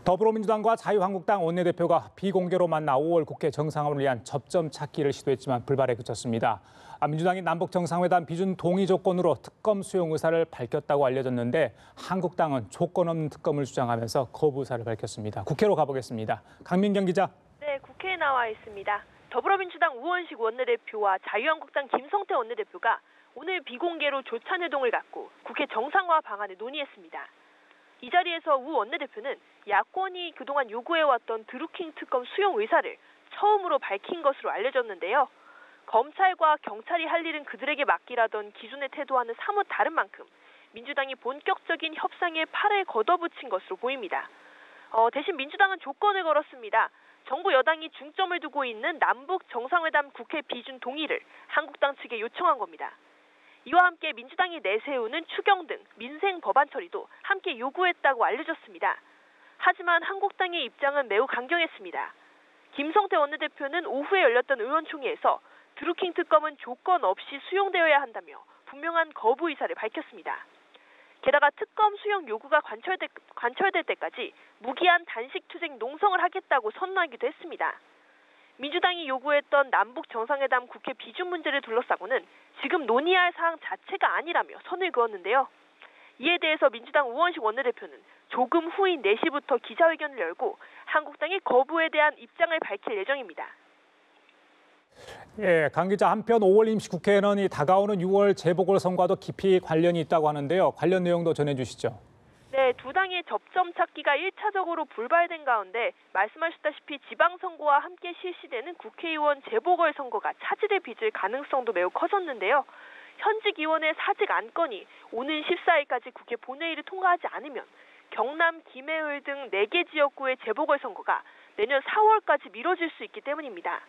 더불어민주당과 자유한국당 원내대표가 비공개로 만나 5월 국회 정상화를 위한 접점 찾기를 시도했지만 불발에 그쳤습니다. 민주당이 남북 정상회담 비준 동의 조건으로 특검 수용 의사를 밝혔다고 알려졌는데 한국당은 조건 없는 특검을 주장하면서 거부 의사를 밝혔습니다. 국회로 가보겠습니다. 강민경 기자. 네, 국회에 나와 있습니다. 더불어민주당 우원식 원내대표와 자유한국당 김성태 원내대표가 오늘 비공개로 조찬회동을 갖고 국회 정상화 방안을 논의했습니다. 이 자리에서 우 원내대표는 야권이 그동안 요구해왔던 드루킹 특검 수용 의사를 처음으로 밝힌 것으로 알려졌는데요. 검찰과 경찰이 할 일은 그들에게 맡기라던 기존의 태도와는 사뭇 다른 만큼 민주당이 본격적인 협상에 팔을 걷어붙인 것으로 보입니다. 대신 민주당은 조건을 걸었습니다. 정부 여당이 중점을 두고 있는 남북 정상회담 국회 비준 동의를 한국당 측에 요청한 겁니다. 이와 함께 민주당이 내세우는 추경 등 민생 법안 처리도 함께 요구했다고 알려졌습니다. 하지만 한국당의 입장은 매우 강경했습니다. 김성태 원내대표는 오후에 열렸던 의원총회에서 드루킹 특검은 조건 없이 수용되어야 한다며 분명한 거부 의사를 밝혔습니다. 게다가 특검 수용 요구가 관철될 때까지 무기한 단식투쟁 농성을 하겠다고 선언하기도 했습니다. 민주당이 요구했던 남북 정상회담 국회 비준 문제를 둘러싸고는 지금 논의할 사항 자체가 아니라며 선을 그었는데요. 이에 대해서 민주당 우원식 원내대표는 조금 후인 4시부터 기자회견을 열고 한국당의 거부에 대한 입장을 밝힐 예정입니다. 강 기자, 한편 5월 임시국회는 다가오는 6월 재보궐선거와도 깊이 관련이 있다고 하는데요. 관련 내용도 전해주시죠. 네, 두 당의 접점 찾기가 1차적으로 불발된 가운데 말씀하셨다시피 지방선거와 함께 실시되는 국회의원 재보궐선거가 차질을 빚을 가능성도 매우 커졌는데요. 현직 의원의 사직 안건이 오는 14일까지 국회 본회의를 통과하지 않으면 경남, 김해을 등 4개 지역구의 재보궐선거가 내년 4월까지 미뤄질 수 있기 때문입니다.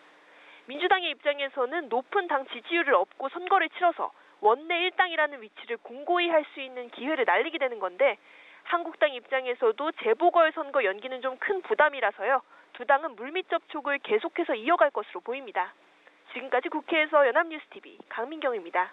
민주당의 입장에서는 높은 당 지지율을 얻고 선거를 치러서 원내 일당이라는 위치를 공고히 할 수 있는 기회를 날리게 되는 건데 한국당 입장에서도 재보궐선거 연기는 좀 큰 부담이라서요. 두 당은 물밑 접촉을 계속해서 이어갈 것으로 보입니다. 지금까지 국회에서 연합뉴스TV 강민경입니다.